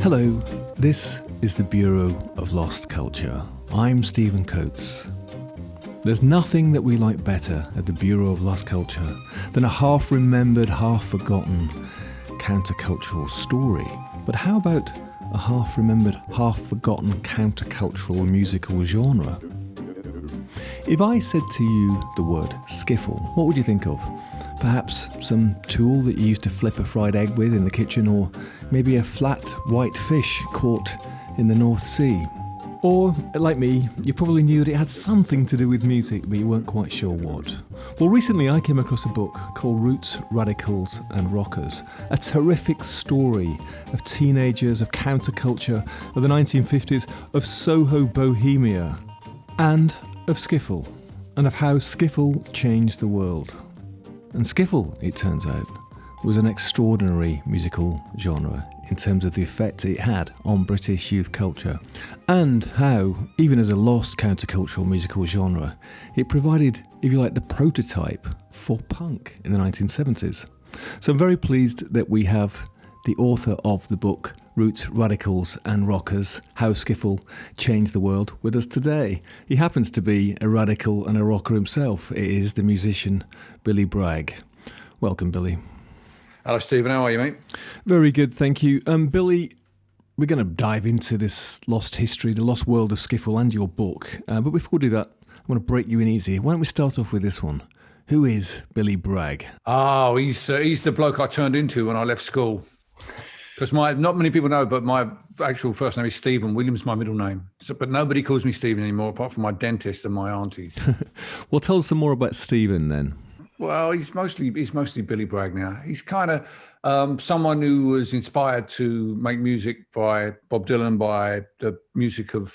Hello, this is the Bureau of Lost Culture. I'm Stephen Coates. There's nothing that we like better at the Bureau of Lost Culture than a half-remembered, half-forgotten countercultural story. But how about a half-remembered, half-forgotten countercultural musical genre? If I said to you the word skiffle, what would you think of? Perhaps some tool that you used to flip a fried egg with in the kitchen, or maybe a flat white fish caught in the North Sea. Or, like me, you probably knew that it had something to do with music, but you weren't quite sure what. Well, recently I came across a book called Roots, Radicals and Rockers, a terrific story of teenagers, of counterculture, of the 1950s, of Soho Bohemia, and of skiffle, and of how skiffle changed the world. And skiffle, it turns out, was an extraordinary musical genre in terms of the effect it had on British youth culture, and how, even as a lost countercultural musical genre, it provided, if you like, the prototype for punk in the 1970s. So I'm very pleased that we have the author of the book, Roots, Radicals and Rockers, How Skiffle Changed the World, with us today. He happens to be a radical and a rocker himself. It is the musician Billy Bragg. Welcome, Billy. Hello, Stephen. How are you, mate? Very good, thank you. Billy, we're going to dive into this lost history, the lost world of skiffle and your book. But before we do that, I want to break you in easy. Why don't we start off with this one? Who is Billy Bragg? Oh, he's the bloke I turned into when I left school. Because not many people know, but my actual first name is Stephen. William's my middle name. But nobody calls me Stephen anymore, apart from my dentist and my aunties. Well, tell us some more about Stephen then. Well, he's mostly Billy Bragg now. He's kind of someone who was inspired to make music by Bob Dylan, by the music of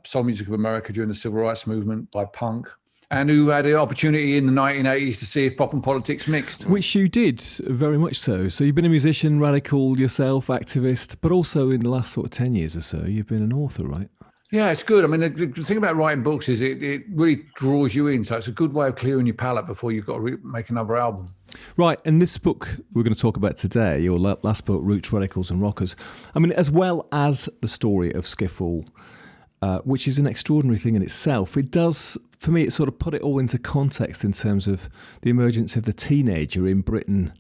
soul music of America during the Civil Rights Movement, by punk, and who had the opportunity in the 1980s to see if pop and politics mixed. Which you did, very much so. So you've been a musician, radical yourself, activist, but also in the last sort of 10 years or so, you've been an author, right? Yeah, it's good. I mean, the thing about writing books is it really draws you in. So it's a good way of clearing your palate before you've got to make another album. Right. And this book we're going to talk about today, your last book, Roots, Radicals and Rockers, I mean, as well as the story of skiffle, which is an extraordinary thing in itself, it does, for me, it sort of put it all into context in terms of the emergence of the teenager in Britain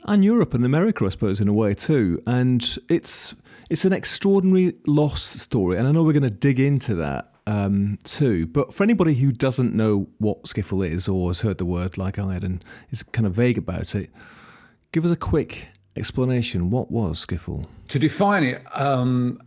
and Europe and America, I suppose, in a way too. And it's an extraordinary lost story, and I know we're going to dig into that too. But for anybody who doesn't know what skiffle is, or has heard the word like I had and is kind of vague about it, give us a quick explanation. What was skiffle? To define it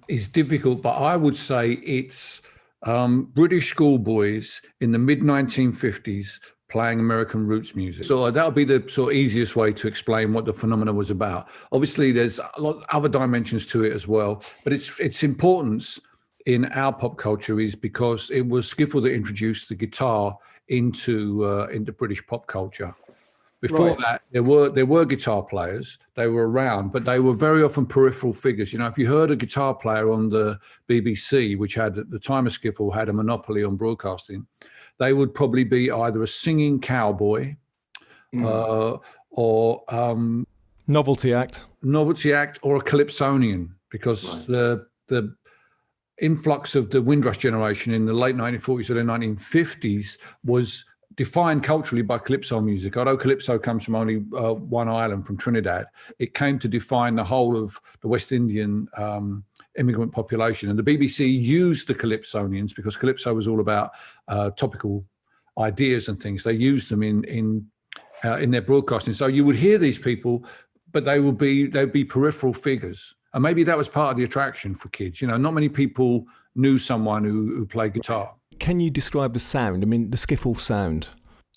is difficult, but I would say it's British schoolboys in the mid-1950s playing American roots music. So that would be the sort of easiest way to explain what the phenomena was about. Obviously, there's a lot of other dimensions to it as well, but its importance in our pop culture is because it was skiffle that introduced the guitar into British pop culture. Before that, there were guitar players. They were around, but they were very often peripheral figures. You know, if you heard a guitar player on the BBC, which had at the time of skiffle had a monopoly on broadcasting, they would probably be either a singing cowboy or novelty act, or a calypsonian, because the influx of the Windrush generation in the late 1940s or the 1950s was defined culturally by calypso music. Although calypso comes from only one island, from Trinidad, it came to define the whole of the West Indian immigrant population. And the BBC used the calypsonians because calypso was all about topical ideas and things. They used them in their broadcasting. So you would hear these people, but they'd be peripheral figures. And maybe that was part of the attraction for kids. You know, not many people knew someone who played guitar. Can you describe the sound? I mean, the skiffle sound.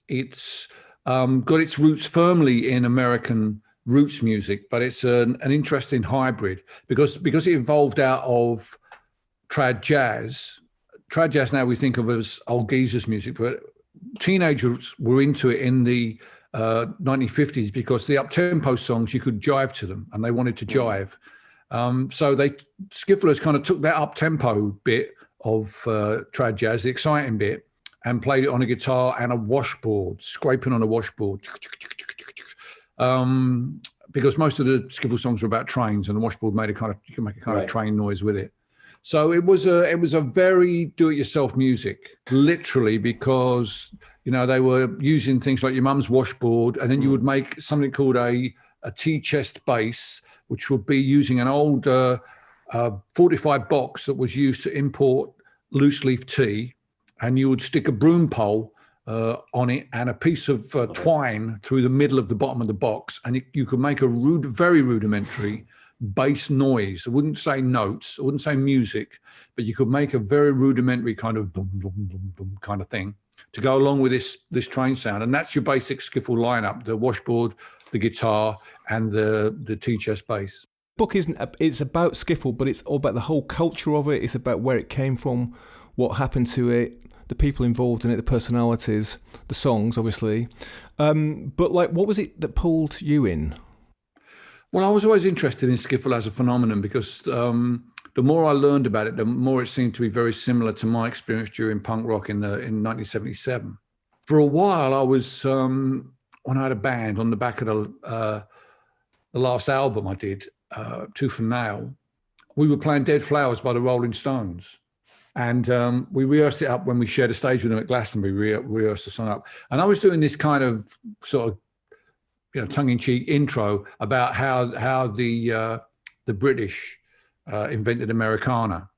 It's got its roots firmly in American roots music, but it's an interesting hybrid because it evolved out of trad jazz. Trad jazz now we think of as old geezers music, but teenagers were into it in the 1950s because the up-tempo songs, you could jive to them, and they wanted to jive. So skifflers kind of took that up-tempo bit of trad jazz, the exciting bit, and played it on a guitar and a washboard, scraping on a washboard. because most of the skiffle songs were about trains, and the washboard made you can make a kind of train noise with it. So it was a very do-it-yourself music, literally, because they were using things like your mum's washboard, and then you would make something called a tea chest bass, which would be using an old 45 box that was used to import loose leaf tea, and you would stick a broom pole on it and a piece of twine through the middle of the bottom of the box, and you could make a very rudimentary bass noise. I wouldn't say notes, I wouldn't say music, but you could make a very rudimentary kind of boom, boom, boom, boom kind of thing to go along with this train sound. And that's your basic skiffle lineup: the washboard, the guitar, and the tea chest bass. Book it's about skiffle, but it's all about the whole culture of it. It's about where it came from, what happened to it, the people involved in it, the personalities, the songs, obviously. But like, what was it that pulled you in? Well, I was always interested in skiffle as a phenomenon because the more I learned about it, the more it seemed to be very similar to my experience during punk rock in 1977. For a while, I was when I had a band on the back of the last album I did, Tooth and Nail. We were playing Dead Flowers by the Rolling Stones, and we rehearsed it up when we shared a stage with them at Glastonbury. We rehearsed the song up, and I was doing this kind of sort of tongue-in-cheek intro about how the British invented Americana,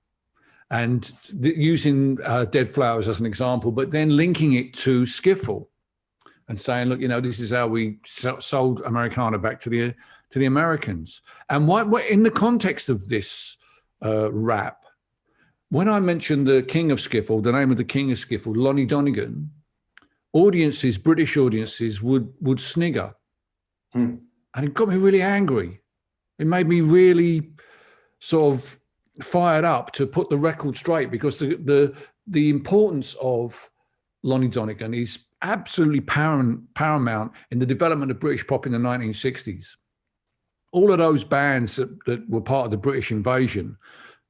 and using Dead Flowers as an example, but then linking it to skiffle and saying, look, this is how we sold Americana back to the Americans. And what in the context of this rap, when I mentioned the king of skiffle, the name of the king of skiffle, Lonnie Donegan, British audiences would snigger. And it got me really angry. It made me really sort of fired up to put the record straight, because the importance of Lonnie Donegan is absolutely paramount in the development of British pop in the 1960s. All of those bands that were part of the British invasion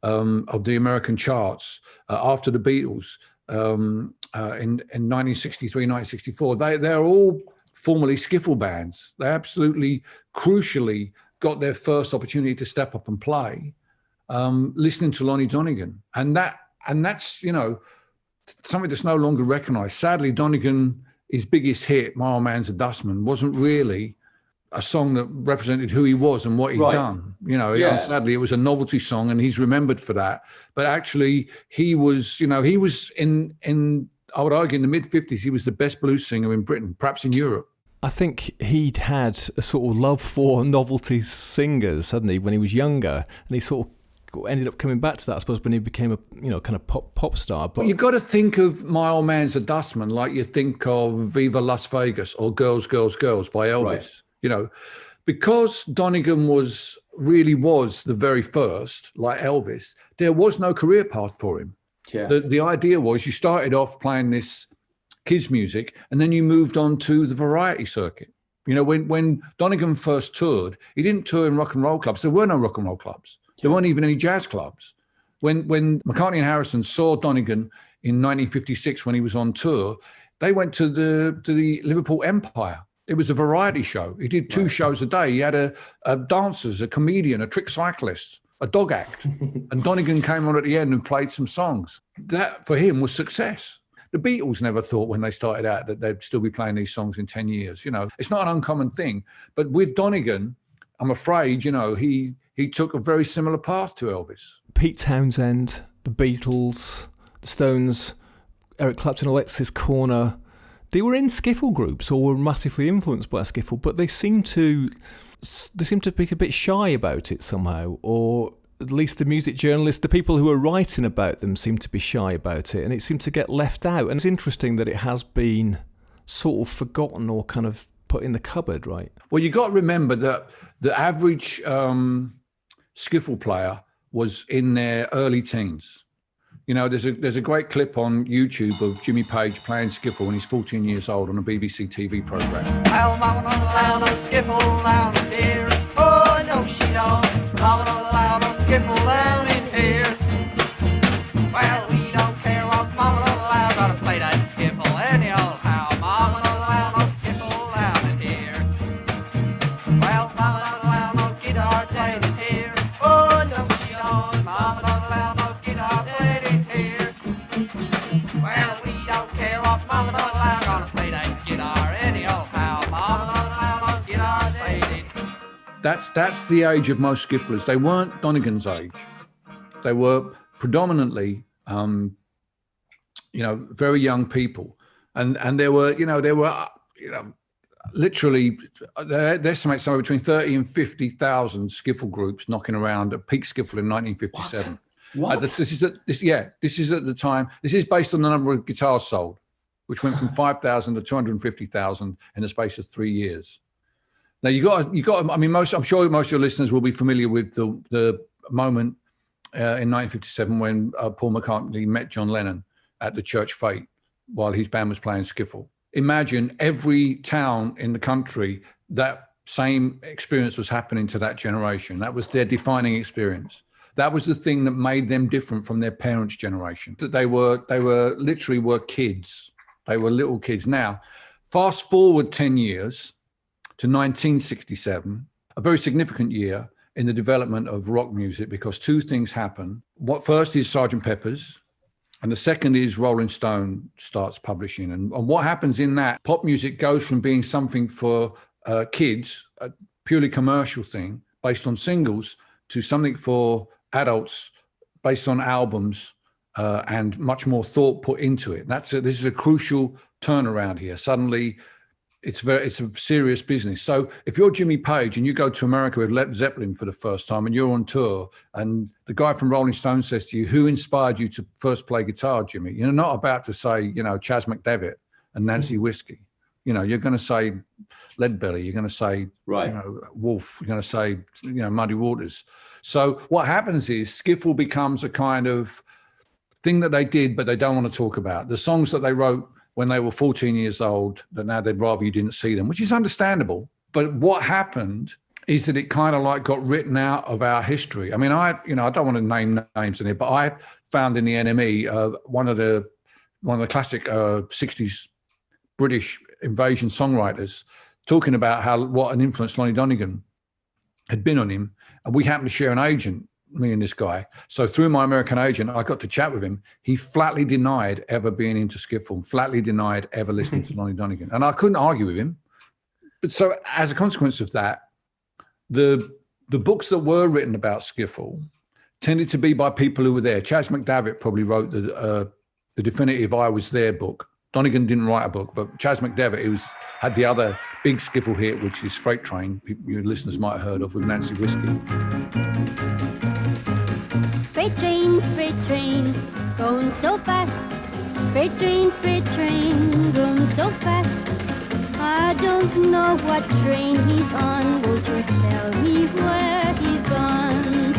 of the American charts after the Beatles in 1963, 1964, they're all formerly skiffle bands. They absolutely crucially got their first opportunity to step up and play, listening to Lonnie Donegan. And that's, something that's no longer recognized. Sadly, Donegan, his biggest hit, My Old Man's a Dustman, wasn't really a song that represented who he was and what he'd done. Sadly, it was a novelty song, and he's remembered for that. But actually, he was in I would argue in the mid-50s, he was the best blues singer in Britain, perhaps in Europe. I think he'd had a sort of love for novelty singers, hadn't he, when he was younger, and he sort of ended up coming back to that, I suppose, when he became a kind of pop star. But you've got to think of My Old Man's a Dustman like you think of Viva Las Vegas or Girls, Girls, Girls by Elvis. Right. Because Donegan was the very first, like Elvis, there was no career path for him. Yeah. The idea was you started off playing this kids music, and then you moved on to the variety circuit. When Donegan first toured, he didn't tour in rock and roll clubs. There were no rock and roll clubs. There weren't even any jazz clubs. When McCartney and Harrison saw Donegan in 1956 when he was on tour, they went to the Liverpool Empire. It was a variety show. He did two shows a day. He had a dancers, a comedian, a trick cyclist, a dog act. And Donegan came on at the end and played some songs. That, for him, was success. The Beatles never thought when they started out that they'd still be playing these songs in 10 years. It's not an uncommon thing. But with Donegan, I'm afraid, he took a very similar path to Elvis. Pete Townsend, the Beatles, the Stones, Eric Clapton, Alexis Corner, they were in skiffle groups or were massively influenced by skiffle, but they seem to be a bit shy about it somehow, or at least the music journalists, the people who are writing about them, seem to be shy about it, and it seemed to get left out. And it's interesting that it has been sort of forgotten or kind of put in the cupboard, right? Well, you got to remember that the average skiffle player was in their early teens. There's a great clip on YouTube of Jimmy Page playing skiffle when he's 14 years old on a BBC TV programme. Well, Mama don't allow no skiffle down here. Oh, no, she don't. Mama don't allow no skiffle down in here. Well, we don't care what Mama don't allow. Gotta play that skiffle any old how. Mama don't allow no skiffle down in here. Well, Mama don't That's the age of most skifflers. They weren't Donegan's age. They were predominantly, very young people, and there were literally, they estimate somewhere between 30 and 50,000 skiffle groups knocking around at peak skiffle in 1957. What? This is at the time. This is based on the number of guitars sold, which went from 5,000 to 250,000 in the space of 3 years. Now you got. I mean, I'm sure most of your listeners will be familiar with the moment in 1957 when Paul McCartney met John Lennon at the Church Fete while his band was playing skiffle. Imagine every town in the country, that same experience was happening to that generation. That was their defining experience. That was the thing that made them different from their parents' generation. That they were literally kids. They were little kids. Now, fast forward 10 years to 1967, a very significant year in the development of rock music, because two things happen. What first is Sgt. Pepper's, and the second is Rolling Stone starts publishing. And what happens in that, pop music goes from being something for kids, a purely commercial thing based on singles, to something for adults based on albums and much more thought put into it. This is a crucial turnaround here. Suddenly, it's a serious business. So if you're Jimmy Page and you go to America with Led Zeppelin for the first time and you're on tour, and the guy from Rolling Stone says to you, "Who inspired you to first play guitar, Jimmy?" You're not about to say, Chas McDevitt and Nancy Whiskey. You're going to say Leadbelly. You're going to say, Wolf. You're going to say, Muddy Waters. So what happens is skiffle becomes a kind of thing that they did, but they don't want to talk about. The songs that they wrote when they were 14 years old, that now they'd rather you didn't see them, which is understandable. But what happened is that it kind of like got written out of our history. I mean, I don't want to name names in it, but I found in the NME one of the classic 60s British invasion songwriters talking about what an influence Lonnie Donegan had been on him. And we happened to share an agent, me and this guy. So through my American agent, I got to chat with him. He flatly denied ever being into skiffle, flatly denied ever listening to Lonnie Donegan. And I couldn't argue with him. But so as a consequence of that, the books that were written about skiffle tended to be by people who were there. Chas McDevitt probably wrote the definitive I Was There book. Donegan didn't write a book, but Chas McDevitt, had the other big skiffle hit, which is Freight Train, your listeners might have heard of, with Nancy Whiskey. Freight train, going so fast. Freight train, going so fast. I don't know what train he's on. Won't you tell me where he's gone?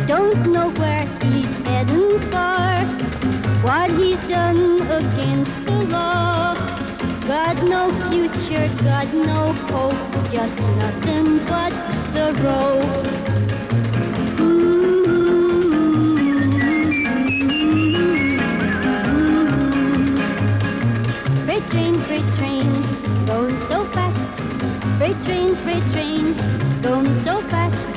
Don't know where he's heading for, what he's done against the law. Got no future, got no hope, just nothing but the road. Freight train, going so fast. Freight train, going so fast.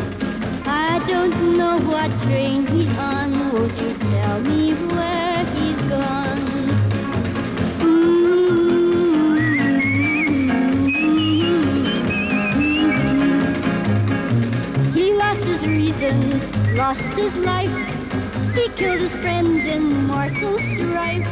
I don't know what train he's on. Won't you tell me where he's gone? He lost his reason, lost his life. He killed his friend in mortal strife.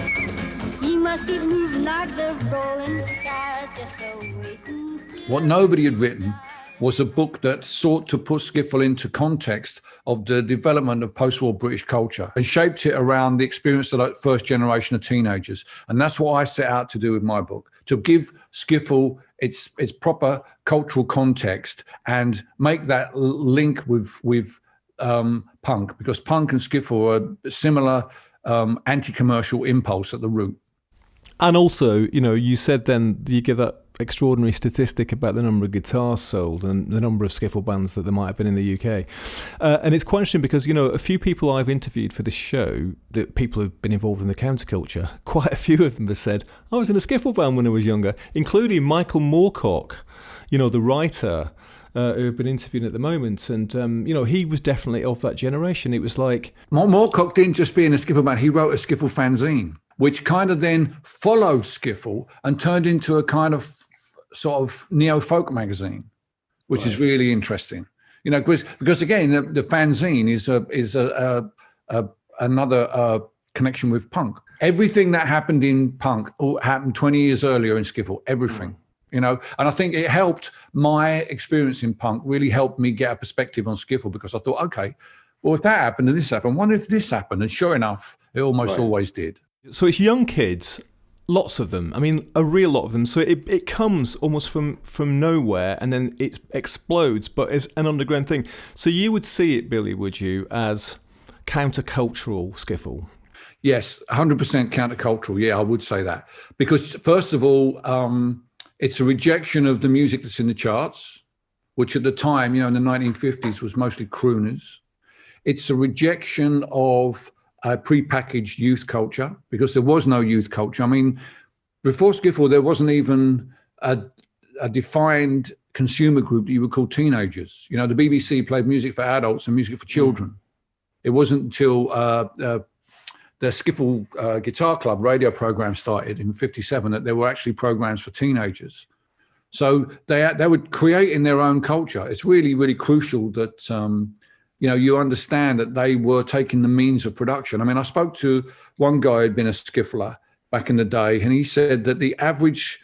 He must keep moving like the rolling skies, just a-waiting. What nobody had written was a book that sought to put skiffle into context of the development of post-war British culture and shaped it around the experience of that first generation of teenagers. And that's what I set out to do with my book, to give skiffle its proper cultural context and make that link with punk, because punk and skiffle are similar anti-commercial impulse at the root. And also, you said then you give that extraordinary statistic about the number of guitars sold and the number of skiffle bands that there might have been in the UK. And it's quite interesting because, a few people I've interviewed for this show, that people who've been involved in the counterculture, quite a few of them have said, I was in a skiffle band when I was younger, including Michael Moorcock, the writer, who have been interviewed at the moment. And, he was definitely of that generation. It was like... Moorcock didn't just be in a skiffle band, he wrote a skiffle fanzine. which kind of then followed Skiffle and turned into a kind of sort of neo-folk magazine, which is really interesting. You know, because again, the fanzine is another connection with punk. Everything that happened in punk all happened 20 years earlier in Skiffle, everything. You know, and I think it helped my experience in punk, really helped me get a perspective on Skiffle, because I thought, okay, well, if that happened and this happened, I wonder if this happened. And sure enough, it almost always did. So it's young kids, lots of them. I mean, a real lot of them. So it comes almost from nowhere, and then it explodes, but as an underground thing. So you would see it, Billy, would you, as countercultural Skiffle? Yes, 100% countercultural. Yeah, I would say that. Because first of all, it's a rejection of the music that's in the charts, which at the time, you know, in the 1950s was mostly crooners. It's a rejection of prepackaged youth culture, because there was no youth culture. I mean, before Skiffle, there wasn't even a defined consumer group that you would call teenagers. You know, the BBC played music for adults and music for children. It wasn't until the Skiffle Guitar Club radio program started in 57 that there were actually programs for teenagers. So they were creating their own culture. It's really, really crucial that, you know, you understand that they were taking the means of production. I mean, I spoke to one guy who'd been a skiffler back in the day, and he said that the average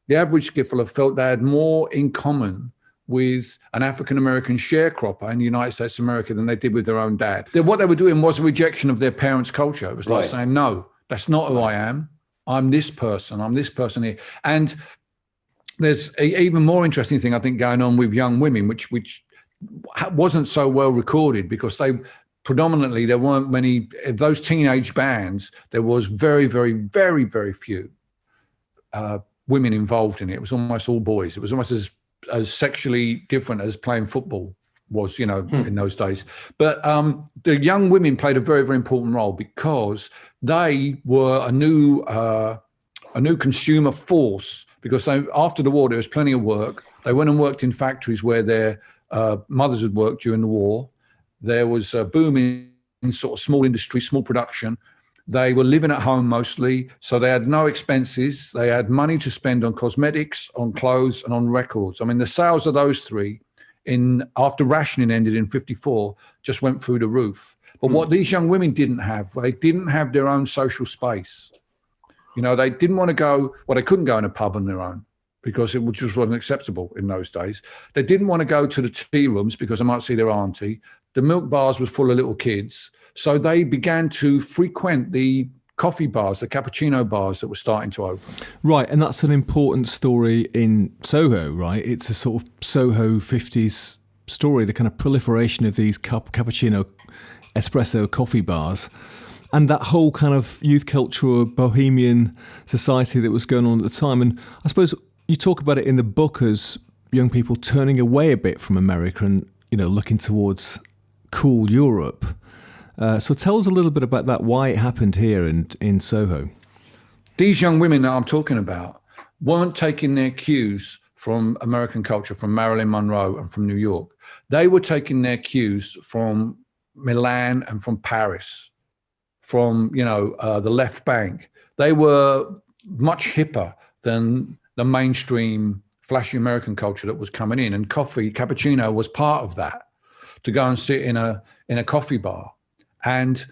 skiffler felt they had more in common with an African-American sharecropper in the United States of America than they did with their own dad. What they were doing was a rejection of their parents' culture. It was like saying, no, that's not who I am. I'm this person. I'm this person here. And there's an even more interesting thing, I think, going on with young women, which wasn't so well recorded, because there weren't many of those teenage bands. There was very, very, very, very few women involved in it. It was almost all boys. It was almost as sexually different as playing football was, you know, in those days. But the young women played a very, very important role, because they were a new consumer force, because after the war, there was plenty of work. They went and worked in factories where their mothers had worked during the war. There was a boom in sort of small industry, small production. They were living at home mostly, so they had no expenses. They had money to spend on cosmetics, on clothes, and on records. I mean, the sales of those three, after rationing ended in 54, just went through the roof. But what these young women didn't have, they didn't have their own social space. You know, they didn't want to go, well, they couldn't go in a pub on their own, because it just wasn't acceptable in those days. They didn't want to go to the tea rooms because they might see their auntie. The milk bars were full of little kids. So they began to frequent the coffee bars, the cappuccino bars that were starting to open. Right, and that's an important story in Soho, right? It's a sort of Soho 50s story, the kind of proliferation of these cappuccino, espresso coffee bars, and that whole kind of youth culture, bohemian society that was going on at the time. And I suppose you talk about it in the book as young people turning away a bit from America and, you know, looking towards cool Europe. So tell us a little bit about that, why it happened here in Soho. These young women that I'm talking about weren't taking their cues from American culture, from Marilyn Monroe and from New York. They were taking their cues from Milan and from Paris, from, you know, the left bank. They were much hipper than the mainstream flashy American culture that was coming in. And cappuccino was part of that, to go and sit in a coffee bar. And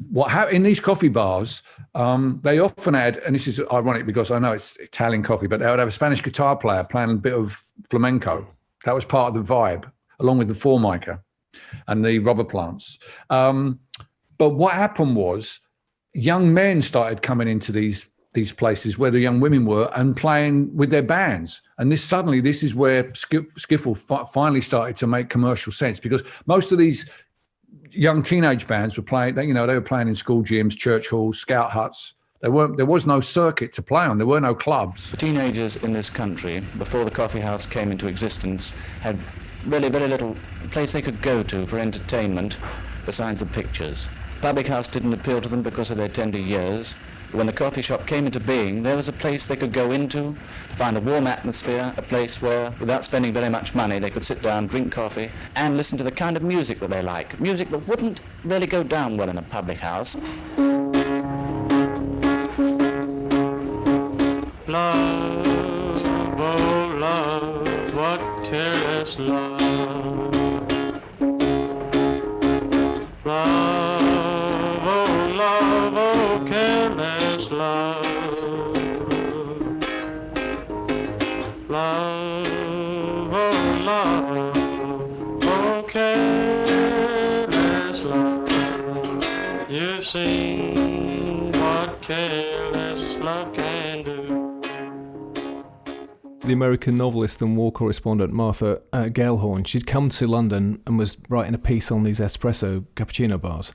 what happened in these coffee bars, they often had, and this is ironic because I know it's Italian coffee, but they would have a Spanish guitar player playing a bit of flamenco. That was part of the vibe, along with the formica and the rubber plants. But what happened was young men started coming into these places where the young women were and playing with their bands. And this is where Skiffle finally started to make commercial sense, because most of these young teenage bands were playing, they were playing in school gyms, church halls, scout huts. There was no circuit to play on. There were no clubs. The teenagers in this country, before the coffee house came into existence, had really very little place they could go to for entertainment besides the pictures. Public house didn't appeal to them because of their tender years. When the coffee shop came into being, there was a place they could go into, find a warm atmosphere, a place where, without spending very much money, they could sit down, drink coffee, and listen to the kind of music that they like. Music that wouldn't really go down well in a public house. Love, oh love, what careless love. Love, oh careless love. Love, oh careless love. You've seen what careless love can do. The American novelist and war correspondent Martha Gellhorn, she'd come to London and was writing a piece on these espresso cappuccino bars.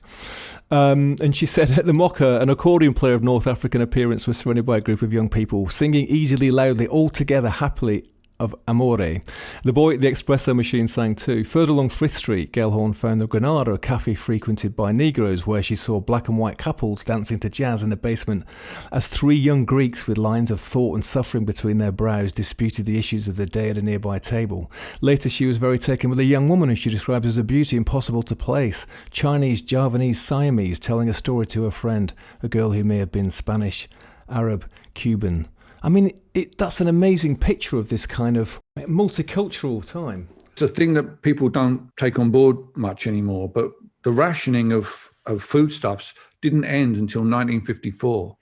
And she said at the Mocha, an accordion player of North African appearance was surrounded by a group of young people, singing easily, loudly, all together, happily, of Amore. The boy at the espresso machine sang too. Further along Frith Street, Gellhorn found the Granada, a cafe frequented by Negroes, where she saw black and white couples dancing to jazz in the basement as three young Greeks with lines of thought and suffering between their brows disputed the issues of the day at a nearby table. Later she was very taken with a young woman who she described as a beauty impossible to place, Chinese, Javanese, Siamese, telling a story to her friend, a girl who may have been Spanish, Arab, Cuban. I mean, that's an amazing picture of this kind of multicultural time. It's a thing that people don't take on board much anymore, but the rationing of foodstuffs didn't end until 1954.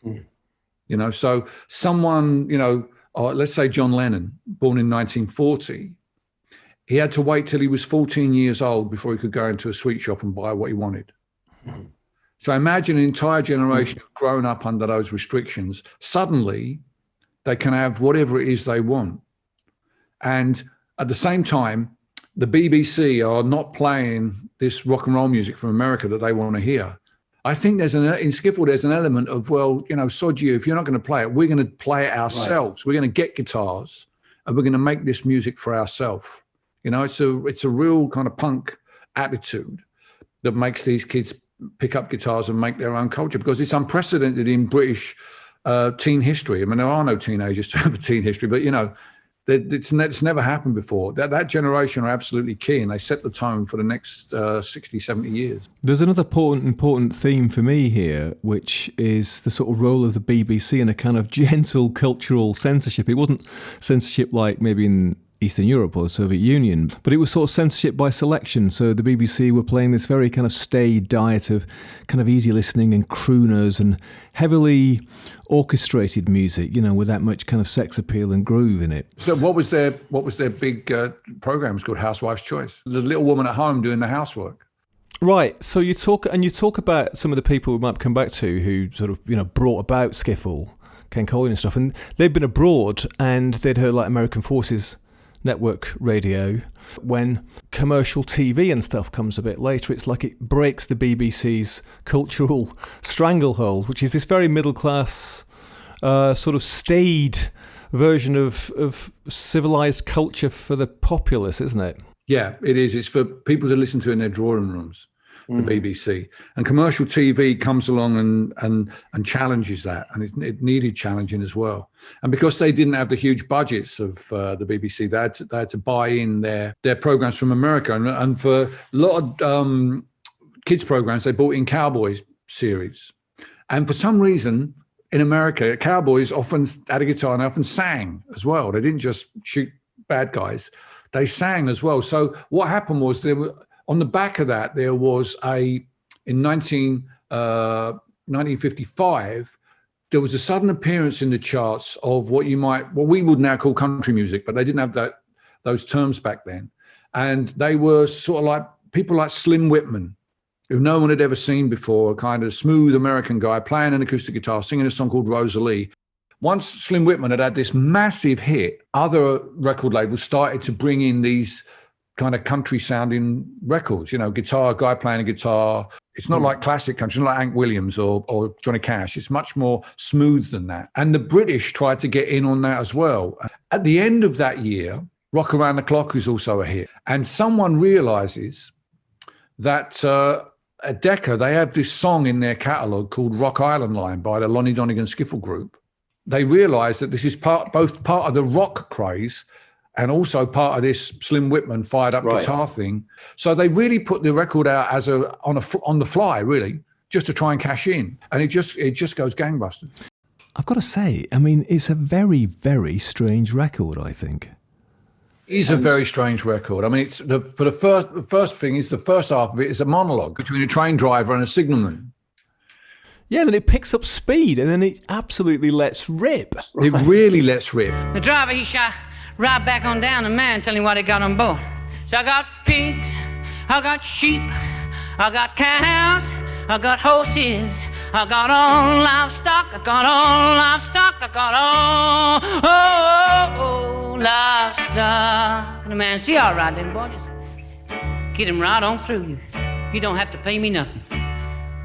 You know, so someone, you know, let's say John Lennon, born in 1940, he had to wait till he was 14 years old before he could go into a sweet shop and buy what he wanted. So imagine an entire generation who've grown up under those restrictions. Suddenly, they can have whatever it is they want. And at the same time, the BBC are not playing this rock and roll music from America that they want to hear. I think in Skiffle, there's an element of, well, you know, sod you, if you're not going to play it, we're going to play it ourselves. Right. We're going to get guitars and we're going to make this music for ourselves. You know, it's a real kind of punk attitude that makes these kids pick up guitars and make their own culture, because it's unprecedented in British teen history. I mean, there are no teenagers to have a teen history, but, you know, it's never happened before. That generation are absolutely key, and they set the tone for the next 60, 70 years. There's another important theme for me here, which is the sort of role of the BBC in a kind of gentle cultural censorship. It wasn't censorship like maybe in Eastern Europe or the Soviet Union, but it was sort of censorship by selection. So the BBC were playing this very kind of staid diet of kind of easy listening and crooners and heavily orchestrated music, you know, with that much kind of sex appeal and groove in it. So what was their big program? It's called Housewife's Choice. The little woman at home doing the housework. Right. So you talk about some of the people we might come back to who sort of, you know, brought about Skiffle, Ken Collier and stuff, and they'd been abroad and they'd heard like American Forces Network radio. When commercial TV and stuff comes a bit later, it's like it breaks the BBC's cultural stranglehold, which is this very middle class sort of staid version of civilized culture for the populace, isn't it? Yeah, it is. It's for people to listen to in their drawing rooms, the BBC. And commercial TV comes along and challenges that, and it needed challenging as well. And because they didn't have the huge budgets of the BBC, they had to buy in their programs from America. And for a lot of kids programs, they brought in Cowboys series. And for some reason, in America, cowboys often had a guitar and they often sang as well. They didn't just shoot bad guys. They sang as well. So what happened was on the back of that, there was in 1955, there was a sudden appearance in the charts of what we would now call country music, but they didn't have those terms back then. And they were sort of like people like Slim Whitman, who no one had ever seen before, a kind of smooth American guy playing an acoustic guitar, singing a song called Rosalie. Once Slim Whitman had this massive hit, other record labels started to bring in these kind of country sounding records, you know, guy playing a guitar. It's not like classic country, not like Hank Williams or Johnny Cash. It's much more smooth than that. And the British tried to get in on that as well. At the end of that year, Rock Around the Clock is also a hit. And someone realizes that at Decca, they have this song in their catalogue called Rock Island Line by the Lonnie Donegan Skiffle Group. They realize that this is both part of the rock craze and also part of this Slim Whitman fired up guitar thing. So they really put the record out as on the fly, really, just to try and cash in. And it just goes gangbusters. I've got to say, I mean, it's a very, very strange record, I think. It's a very strange record. I mean, it's the first thing is the first half of it is a monologue between a train driver and a signalman. Yeah, then it picks up speed and then it absolutely lets rip. It really lets rip. The driver, he shot right back on down the man, telling what he got on board. So I got pigs, I got sheep, I got cows, I got horses, I got all livestock, I got all livestock, I got all livestock. And the man said, all right then, boy, just get him right on through. You don't have to pay me nothing.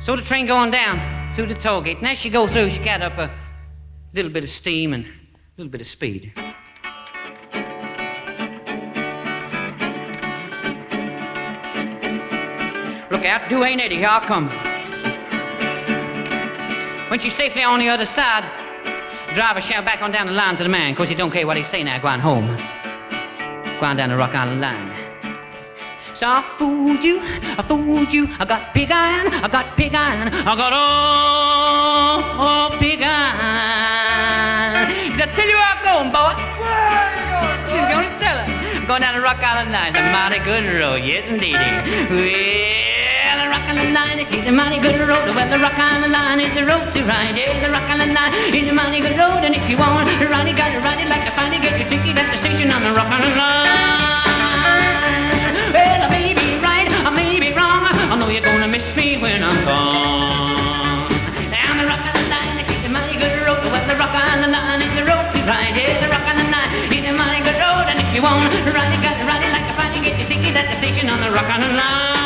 So the train going down through the toll gate, and as she go through, she got up a little bit of steam and a little bit of speed. Look out, do ain't Eddie, here I come. When she's safely on the other side, the driver shout back on down the line to the man, 'cause he don't care what he say now, going home. Going down the Rock Island line. So I fooled you, I got pig iron, I got pig iron, I got all pig iron. He said, tell you where I'm going, boy. Where you going, boy? He's going to tell her. I'm going down the Rock Island line, the mighty good road, yes indeed. Well, the Rock Island line is the mighty good road. Well, the Rock Island line is the road to ride. Yeah, the Rock Island line is the mighty good road. And if you want to ride it, gotta ride it like a find it. Get your ticket at the station on the Rock Island line. Well, I may be right, I may be wrong. I know you're gonna miss me when I'm gone. Down the Rock Island line, they keep the mighty good road. Well, the Rock Island line is the road to ride. Yeah, the Rock Island line is the mighty good road. And if you want to ride it, gotta ride it like a find it. Get your ticket at the station on the Rock Island line.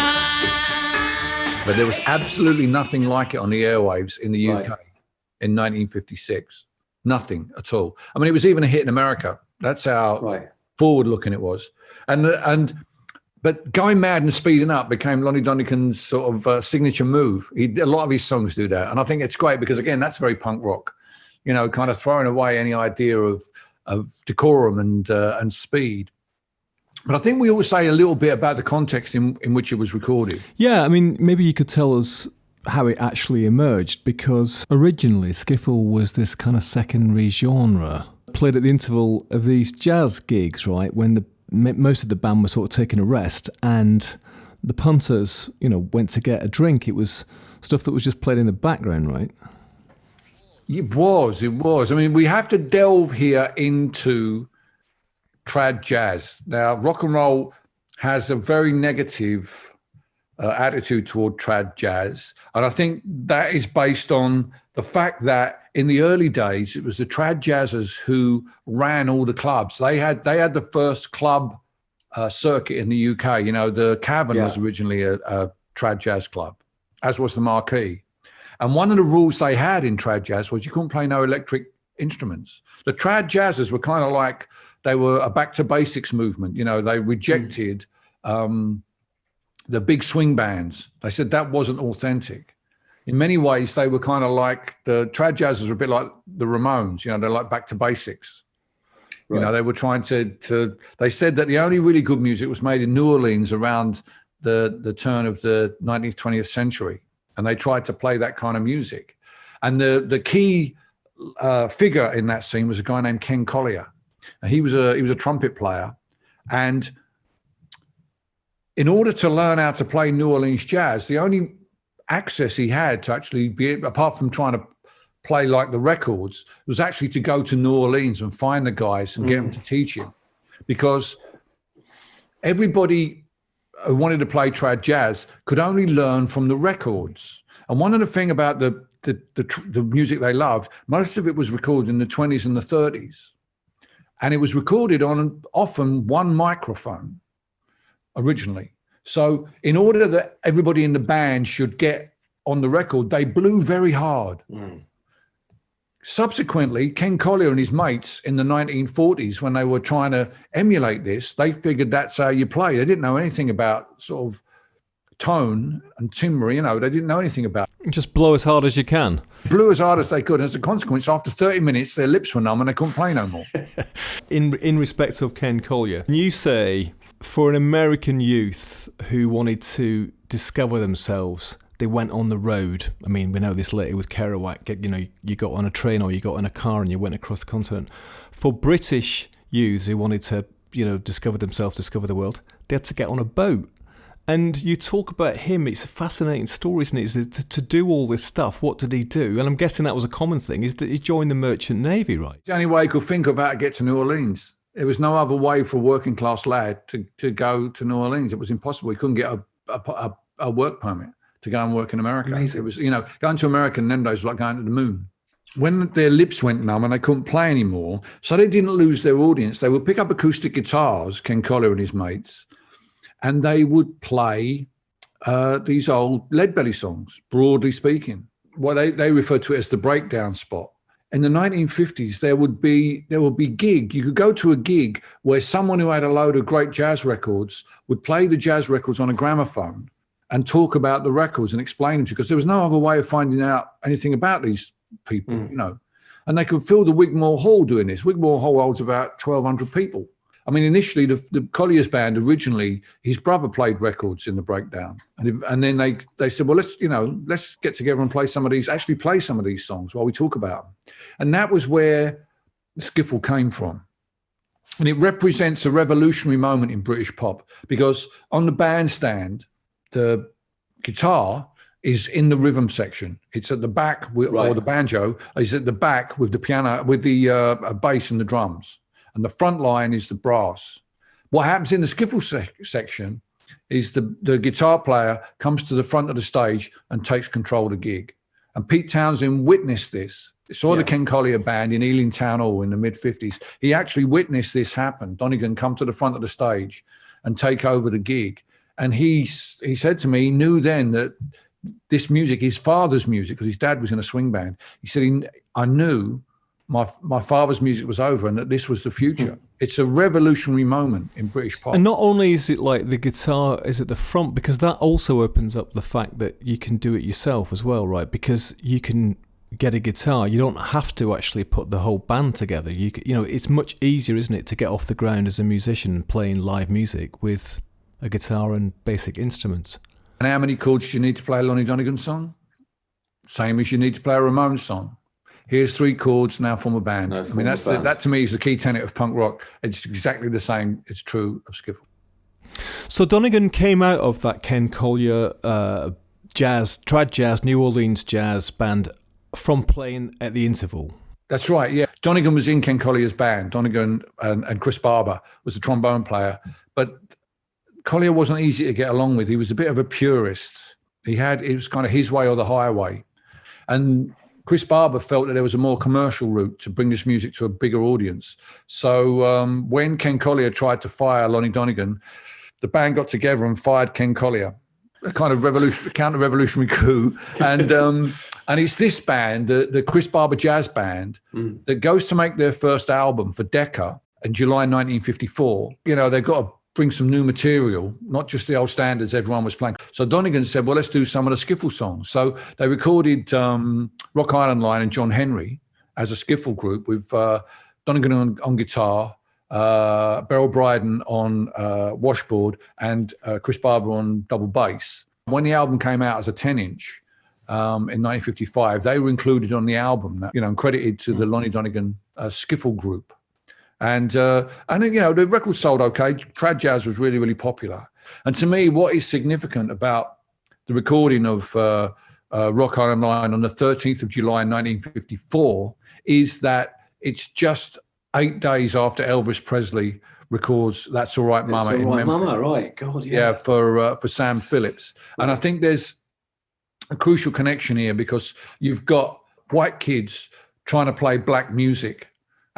But there was absolutely nothing like it on the airwaves in the UK in 1956. Nothing at all. I mean, it was even a hit in America. That's how forward-looking it was. But going mad and speeding up became Lonnie Donegan's sort of signature move. A lot of his songs do that. And I think it's great because, again, that's very punk rock, you know, kind of throwing away any idea of decorum and speed. But I think we always say a little bit about the context in which it was recorded. Yeah, I mean, maybe you could tell us how it actually emerged, because originally skiffle was this kind of secondary genre, played at the interval of these jazz gigs, right, when most of the band was sort of taking a rest and the punters, you know, went to get a drink. It was stuff that was just played in the background, right? It was. I mean, we have to delve here into trad jazz. Now, rock and roll has a very negative attitude toward trad jazz. And I think that is based on the fact that in the early days, it was the trad jazzers who ran all the clubs. They had the first club circuit in the UK. You know, the Cavern was originally a trad jazz club, as was the Marquee. And one of the rules they had in trad jazz was you couldn't play no electric instruments. The trad jazzers were kind of like, they were a back to basics movement. You know, they rejected the big swing bands. They said that wasn't authentic. In many ways, they were kind of like the trad jazzers were a bit like the Ramones. You know, they're like back to basics. Right. You know, they were trying to. They said that the only really good music was made in New Orleans around the turn of the 19th, 20th century, and they tried to play that kind of music. And the key figure in that scene was a guy named Ken Collier. And he was a trumpet player, and in order to learn how to play New Orleans jazz, the only access he had to actually be, apart from trying to play like the records, was actually to go to New Orleans and find the guys and get them to teach him, because everybody who wanted to play trad jazz could only learn from the records. And one of the thing about the music they loved, most of it was recorded in the 20s and the 30s. And it was recorded on often one microphone originally. So in order that everybody in the band should get on the record, they blew very hard. Subsequently, Ken Collier and his mates in the 1940s, when they were trying to emulate this, they figured that's how you play. They didn't know anything about sort of tone and timbre, you know, they didn't know anything about it. Just blow as hard as you can. Blew as hard as they could. And as a consequence, after 30 minutes, their lips were numb and they couldn't play no more. In respect of Ken Collier, you say for an American youth who wanted to discover themselves, they went on the road. I mean, we know this later with Kerouac. You got on a train or you got in a car and you went across the continent. For British youths who wanted to, discover themselves, discover the world, they had to get on a boat. And you talk about him, it's a fascinating story, isn't it? To do all this stuff, what did he do? And I'm guessing that was a common thing, is that he joined the Merchant Navy, right? The only way he could think of how to get to New Orleans. There was no other way for a working class lad to go to New Orleans. It was impossible. He couldn't get a work permit to go and work in America. Amazing. It was, going to America in them days was like going to the moon. When their lips went numb and they couldn't play anymore, so they didn't lose their audience. They would pick up acoustic guitars, Ken Collier and his mates, and they would play these old Leadbelly songs, broadly speaking. What they refer to it as the breakdown spot. In the 1950s, there would be gig. You could go to a gig where someone who had a load of great jazz records would play the jazz records on a gramophone and talk about the records and explain them to you, because there was no other way of finding out anything about these people, And they could fill the Wigmore Hall doing this. Wigmore Hall holds about 1,200 people. I mean, initially, the Collier's band, originally, his brother played records in the breakdown. And then they said, well, let's get together and play some of these songs while we talk about them. And that was where Skiffle came from. And it represents a revolutionary moment in British pop, because on the bandstand, the guitar is in the rhythm section. It's at the back, or the banjo is at the back with the piano, with the bass and the drums. And the front line is the brass. What happens in the Skiffle section is the guitar player comes to the front of the stage and takes control of the gig. And Pete Townsend witnessed this. Saw the Ken Collier band in Ealing Town Hall in the mid-50s. He actually witnessed this happen. Donegan come to the front of the stage and take over the gig. And he said to me, he knew then that this music, his father's music, because his dad was in a swing band. He said, I knew my father's music was over and that this was the future. It's a revolutionary moment in British pop. And not only is it like the guitar is at the front, because that also opens up the fact that you can do it yourself as well, right? Because you can get a guitar. You don't have to actually put the whole band together. It's much easier, isn't it, to get off the ground as a musician playing live music with a guitar and basic instruments. And how many chords do you need to play a Lonnie Donegan song? Same as you need to play a Ramones song. Here's 3 chords, now form a band. That to me is the key tenet of punk rock. It's exactly the same. It's true of Skiffle. So Donegan came out of that Ken Collier trad jazz, New Orleans jazz band from playing at the Interval. That's right, yeah. Donegan was in Ken Collier's band. Donegan and Chris Barber was the trombone player. But Collier wasn't easy to get along with. He was a bit of a purist. It was kind of his way or the highway. And Chris Barber felt that there was a more commercial route to bring this music to a bigger audience. So when Ken Collier tried to fire Lonnie Donegan, the band got together and fired Ken Collier, a kind of counter-revolutionary coup. And it's this band, the Chris Barber Jazz Band, that goes to make their first album for Decca in July 1954. They've got to bring some new material, not just the old standards everyone was playing. So Donegan said, well, let's do some of the Skiffle songs. So they recorded Rock Island Line and John Henry as a Skiffle group with Donegan on guitar, Beryl Bryden on washboard, and Chris Barber on double bass. When the album came out as a 10-inch in 1955, they were included on the album, and credited to the Lonnie Donegan Skiffle group. And the record sold okay. Trad jazz was really, really popular. And to me, what is significant about the recording of Rock Island Line on the 13th of July 1954 is that it's just 8 days after Elvis Presley records "That's All Right, Mama" in Memphis. Mama, right? God, yeah. For Sam Phillips. And I think there's a crucial connection here, because you've got white kids trying to play black music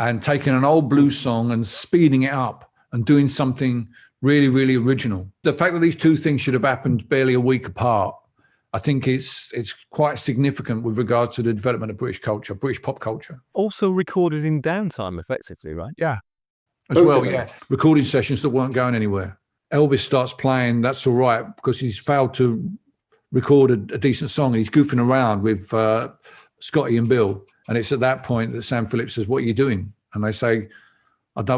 and taking an old blues song and speeding it up and doing something really, really original. The fact that these two things should have happened barely a week apart, I think it's quite significant with regard to the development of British culture, British pop culture. Also recorded in downtime, effectively, right? Yeah. As well, yeah. Recording sessions that weren't going anywhere. Elvis starts playing "That's All Right" because he's failed to record a decent song, and he's goofing around with Scotty and Bill. And it's at that point that Sam Phillips says, "What are you doing?" And they say,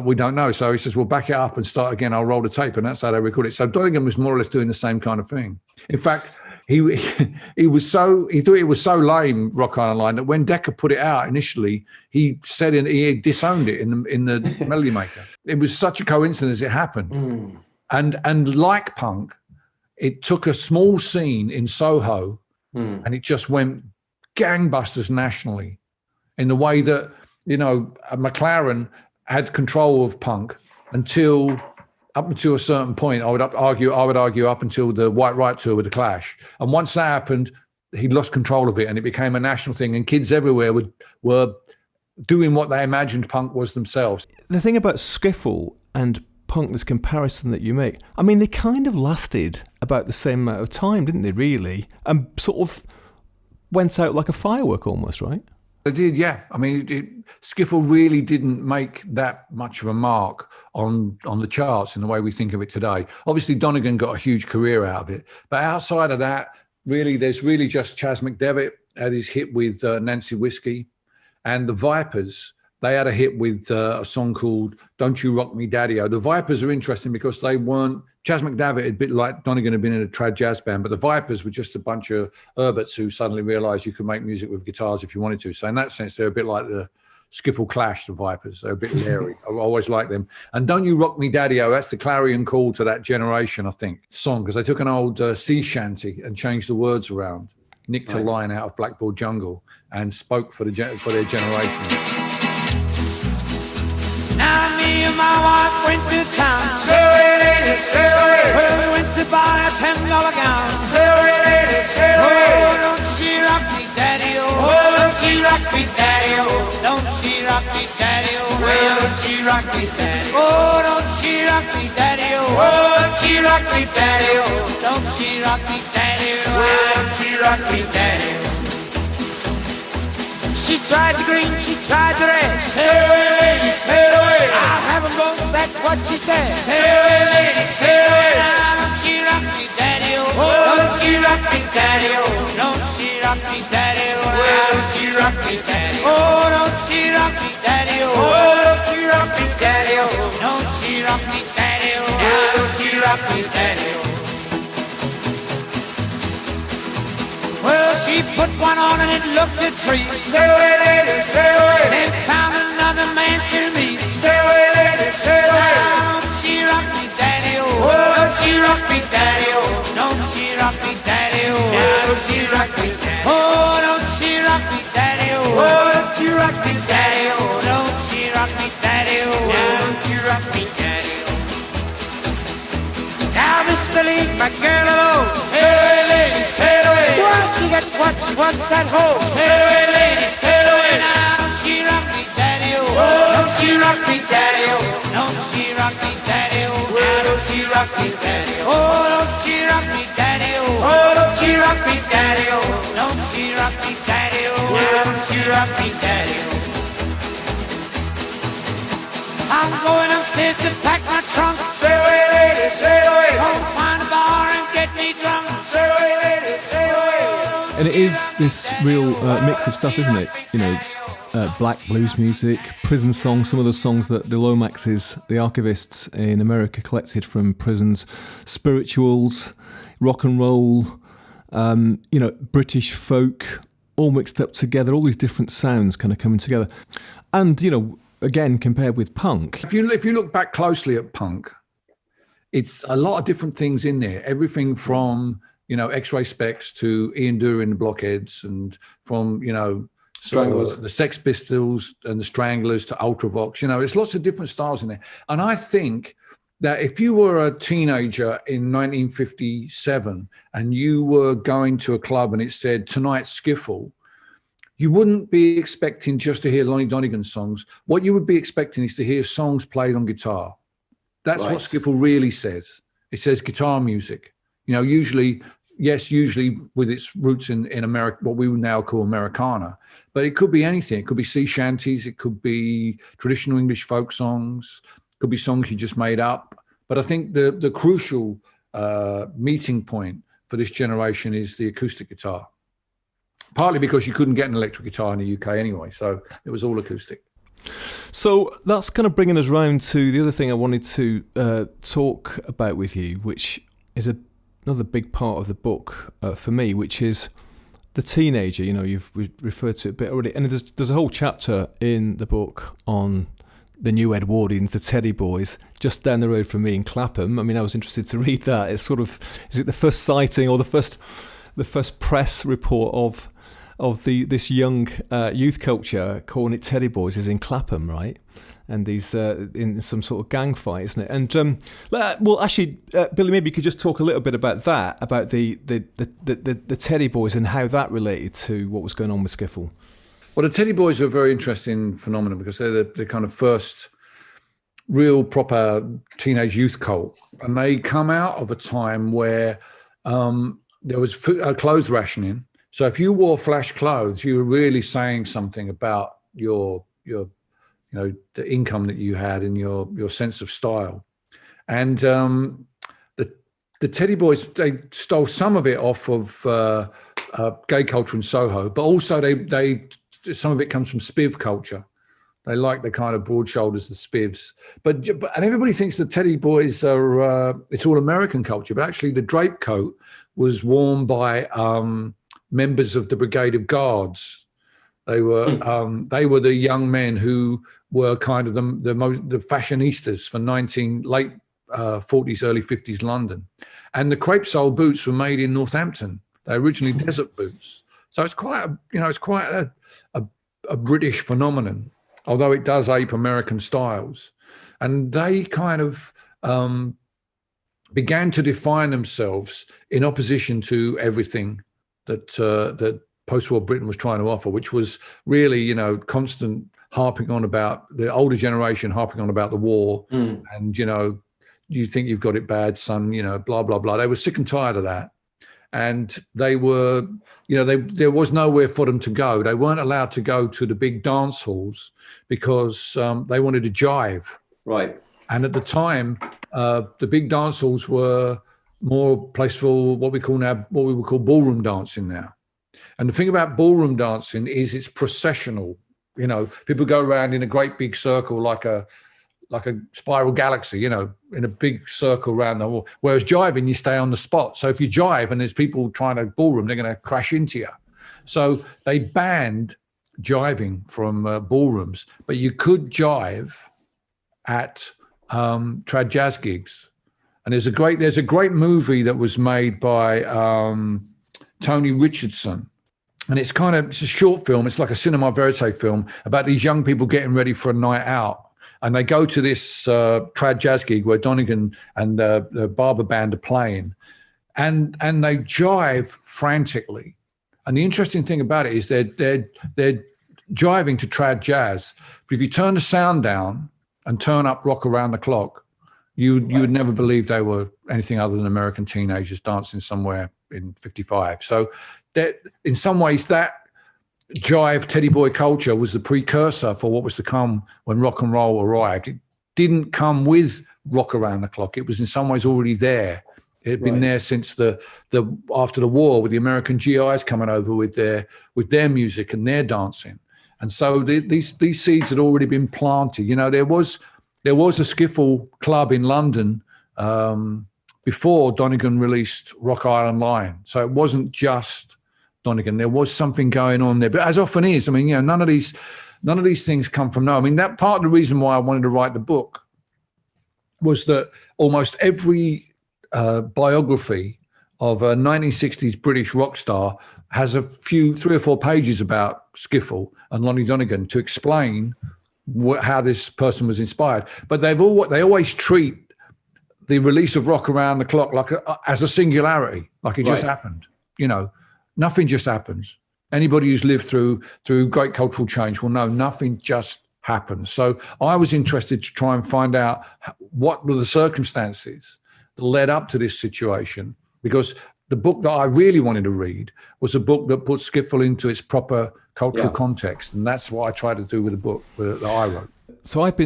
we don't know. So he says, well, back it up and start again. I'll roll the tape. And that's how they record it. So Donegan was more or less doing the same kind of thing. In fact, he thought it was so lame, Rock Island Line, that when Decca put it out initially, he disowned it in the Melody Maker. It was such a coincidence it happened. And like punk, it took a small scene in Soho and it just went gangbusters nationally in the way that, McLaren had control of punk up until a certain point. I would argue up until the White Right tour with the Clash. And once that happened, he lost control of it and it became a national thing, and kids everywhere were doing what they imagined punk was themselves. The thing about Skiffle and punk, this comparison that you make, I mean, they kind of lasted about the same amount of time, didn't they, really? And sort of went out like a firework almost, right? They did, yeah. I mean, Skiffle really didn't make that much of a mark on the charts in the way we think of it today. Obviously, Donegan got a huge career out of it. But outside of that, really, there's really just Chas McDevitt had his hit with Nancy Whiskey. And the Vipers, they had a hit with a song called Don't You Rock Me Daddy-O. The Vipers are interesting because they weren't, Chas McDevitt, a bit like Donegan, had been in a trad jazz band, but the Vipers were just a bunch of Herberts who suddenly realised you could make music with guitars if you wanted to. So in that sense, they're a bit like the Skiffle Clash, the Vipers. They're a bit leery. I always liked them. And Don't You Rock Me Daddy-O, that's the clarion call to that generation, I think, song, because they took an old sea shanty and changed the words around, nicked a line out of Blackboard Jungle and spoke for their generation. Now me and my wife went to town. Sail lady, sail away. Well, we went to buy a $10 gown. Sail lady, sail away. Oh, don't she rock me, daddy-o. Oh, don't she rock me, daddy-o. Don't she rock me, daddy-o. Well, don't she rock me, daddy-o. Oh, don't she rock me, daddy-o. Oh, don't she rock me, daddy-o. Don't she rock me, daddy-o. Well, don't she rock me, daddy-o. She tried the green, she tried the red. Sail away, lady, sail away. I'll have them both, that's what she said. Sail away, lady, sail away. Now don't she rock me, daddy-o. Oh, don't she rock me, daddy-o. Don't she rock me, daddy-o. Now don't she rock me, daddy-o. Oh, don't she rock me, daddy-o. Oh, don't she rock me, daddy-o. Don't she rock me, daddy-o. Now don't she rock me, daddy-o. Well, she put one on and it looked a treat. Sail away, lady, sail away. Then found another man to meet. Sail away, lady, sail away. Now don't she rock me, daddy-o. Oh, don't she rock me, daddy-o. Don't she rock me, daddy-o. Now don't she rock me, daddy-o. Oh, don't she rock me, daddy-o. Oh, don't she rock me, daddy-o. Don't she rock me, daddy-o. Now don't she rock me, daddy-o. Now Mr. Lee, my girl alone. Sail away, lady, sail away. Well, she gets what she wants at home. Sail away, lady, sail away. Now don't she rock me, daddy-o. Oh, don't she rock me, daddy-o. Don't she rock me, daddy-o. Now don't she rock me, daddy-o. Oh, don't she rock me, daddy-o. Oh, don't she rock me, daddy-o. Don't she rock me, daddy-o. Now don't she rock me, daddy-o. I'm going upstairs to pack my trunk. Sail away, lady, sail away. Don't find a bar and get me drunk. Sail away, lady, sail away. And it is this real mix of stuff, isn't it? Black blues music, prison songs, some of the songs that the Lomaxes, the archivists in America, collected from prisons, spirituals, rock and roll, British folk, all mixed up together, all these different sounds kind of coming together. And, again, compared with punk. If you look back closely at punk, it's a lot of different things in there. Everything from, X-Ray Specs to Ian Dury and the Blockheads, and from, Stranglers. the Sex Pistols and the Stranglers to Ultravox. There's lots of different styles in there. And I think that if you were a teenager in 1957 and you were going to a club and it said, tonight's Skiffle, you wouldn't be expecting just to hear Lonnie Donegan songs. What you would be expecting is to hear songs played on guitar. That's what Skiffle really says. It says guitar music. Usually with its roots in America, what we would now call Americana. But it could be anything. It could be sea shanties. It could be traditional English folk songs. It could be songs you just made up. But I think the crucial meeting point for this generation is the acoustic guitar. Partly because you couldn't get an electric guitar in the UK anyway, so it was all acoustic. So that's kind of bringing us round to the other thing I wanted to talk about with you, which is a another big part of the book for me, which is the teenager. You know, you've referred to it a bit already, and there's a whole chapter in the book on the new Edwardians, the Teddy Boys, just down the road from me in Clapham. I mean, I was interested to read that. It's sort of, is it the first sighting or the first press report of this young youth culture calling it Teddy Boys is in Clapham, right? And these in some sort of gang fight, isn't it? And well, actually, Billy, maybe you could just talk a little bit about that, about the Teddy Boys and how that related to what was going on with Skiffle. Well, the Teddy Boys are a very interesting phenomenon because they're the kind of first real proper teenage youth cult, and they come out of a time where there was clothes rationing. So if you wore flash clothes, you were really saying something about your the income that you had and your sense of style. And the Teddy Boys, they stole some of it off of gay culture in Soho, but also they some of it comes from spiv culture. They like the kind of broad shoulders, the spivs. But and everybody thinks the Teddy Boys are it's all American culture, but actually the drape coat was worn by members of the Brigade of Guards. They were the young men who were kind of the fashionistas for late 40s, early 50s London. And the crepe sole boots were made in Northampton. They're originally desert boots. So it's quite a British phenomenon, although it does ape American styles. And they kind of began to define themselves in opposition to everything that post-war Britain was trying to offer, which was really, constant harping on about the older generation, harping on about the war. And, you think you've got it bad, son, blah, blah, blah. They were sick and tired of that. And they were, there was nowhere for them to go. They weren't allowed to go to the big dance halls because they wanted to jive. Right. And at the time, the big dance halls were more place for what we would call ballroom dancing now. And the thing about ballroom dancing is it's processional. People go around in a great big circle like a spiral galaxy, in a big circle around the wall. Whereas jiving, you stay on the spot. So if you jive and there's people trying to ballroom, they're going to crash into you. So they banned jiving from ballrooms, but you could jive at trad jazz gigs. And there's a great movie that was made by Tony Richardson. And it's a short film. It's like a cinema verite film about these young people getting ready for a night out. And they go to this trad jazz gig where Donegan and the Barber Band are playing. And they jive frantically. And the interesting thing about it is they're jiving to trad jazz. But if you turn the sound down and turn up Rock Around the Clock, you would never believe they were anything other than American teenagers dancing somewhere in 55. So that in some ways that jive Teddy Boy culture was the precursor for what was to come when rock and roll arrived. It didn't come with Rock Around the Clock. It was in some ways already there. It had been there since the after the war, with the American GIs coming over with their music and their dancing. And so these seeds had already been planted. There was a skiffle club in London before Donegan released Rock Island Line. So it wasn't just Donegan. There was something going on there, but as often is, none of these things come from nowhere. That part of the reason why I wanted to write the book was that almost every biography of a 1960s British rock star has 3 or 4 pages about Skiffle and Lonnie Donegan to explain how this person was inspired. But they always treat the release of Rock Around the Clock as a singularity, like it just happened. Nothing just happens. Anybody who's lived through great cultural change will know nothing just happens. So I was interested to try and find out what were the circumstances that led up to this situation, because the book that I really wanted to read was a book that put Skiffle into its proper cultural context. And that's what I tried to do with the book that I wrote. So I've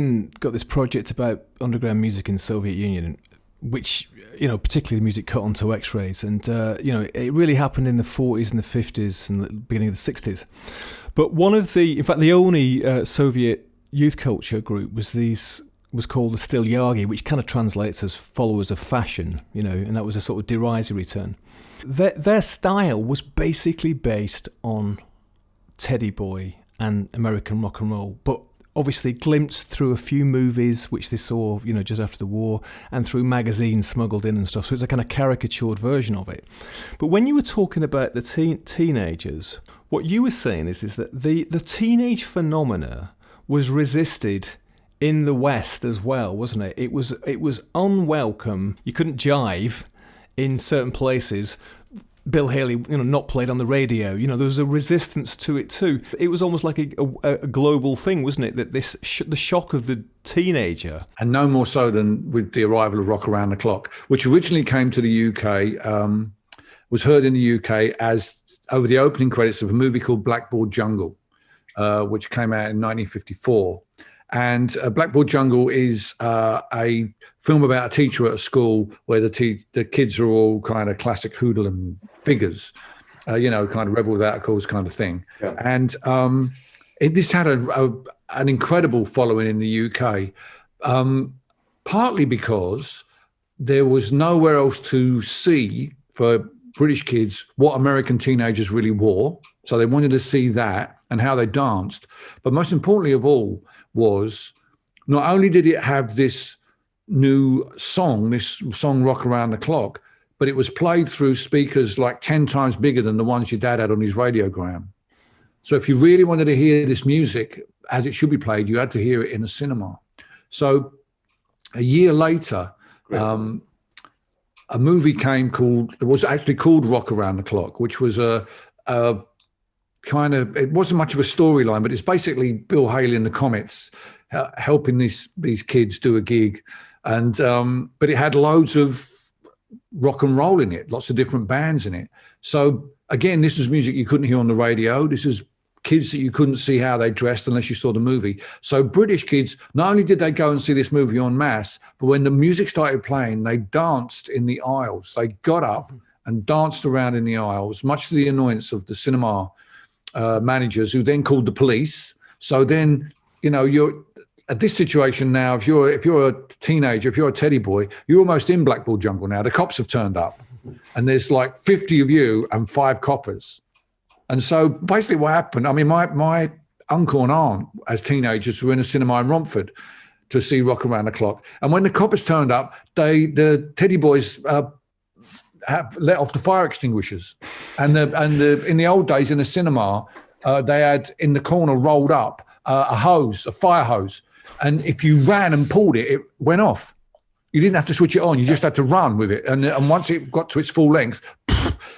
got this project about underground music in the Soviet Union, which, particularly the music cut onto X-rays. And, it really happened in the 40s and the 50s and the beginning of the 60s. But the only Soviet youth culture group was these was called the Stilyagi, which kind of translates as followers of fashion, and that was a sort of derisory term. Their style was basically based on Teddy Boy and American rock and roll, but obviously glimpsed through a few movies which they saw, just after the war, and through magazines smuggled in and stuff. So it's a kind of caricatured version of it. But when you were talking about the teenagers, what you were saying is that the teenage phenomena was resisted in the West as well, wasn't it? It was unwelcome. You couldn't jive in certain places. Bill Haley, not played on the radio. There was a resistance to it too. It was almost like a global thing, wasn't it? That the shock of the teenager, and no more so than with the arrival of Rock Around the Clock, which originally came to the UK, was heard in the UK as over the opening credits of a movie called Blackboard Jungle, which came out in 1954. And Blackboard Jungle is a film about a teacher at a school where the kids are all kind of classic hoodlum figures, kind of rebel without a cause kind of thing. Yeah. And this had an incredible following in the UK, partly because there was nowhere else to see for British kids what American teenagers really wore. So they wanted to see that and how they danced. But most importantly of all was not only did it have this song Rock Around the Clock, but it was played through speakers like 10 times bigger than the ones your dad had on his radiogram. So if you really wanted to hear this music as it should be played, you had to hear it in a cinema. So a year later, a movie it was actually called Rock Around the Clock, which was a kind of, it wasn't much of a storyline, but it's basically Bill Haley and the Comets helping these kids do a gig. And but it had loads of rock and roll in it, lots of different bands in it. So again, this was music you couldn't hear on the radio. This is kids that you couldn't see how they dressed unless you saw the movie. So British kids, not only did they go and see this movie en masse, but when the music started playing, they danced in the aisles. They got up and danced around in the aisles, much to the annoyance of the cinema managers, who then called the police. So then, you're at this situation now. If you're a teenager, if you're a Teddy Boy, you're almost in Blackboard Jungle now. The cops have turned up, and there's like 50 of you and 5 coppers. And so basically, what happened? I mean, my uncle and aunt, as teenagers, were in a cinema in Romford to see Rock Around the Clock. And when the coppers turned up, the Teddy Boys let off the fire extinguishers, and in the old days in the cinema, they had in the corner rolled up a fire hose, and if you ran and pulled it, it went off. You didn't have to switch it on; you just had to run with it. And once it got to its full length,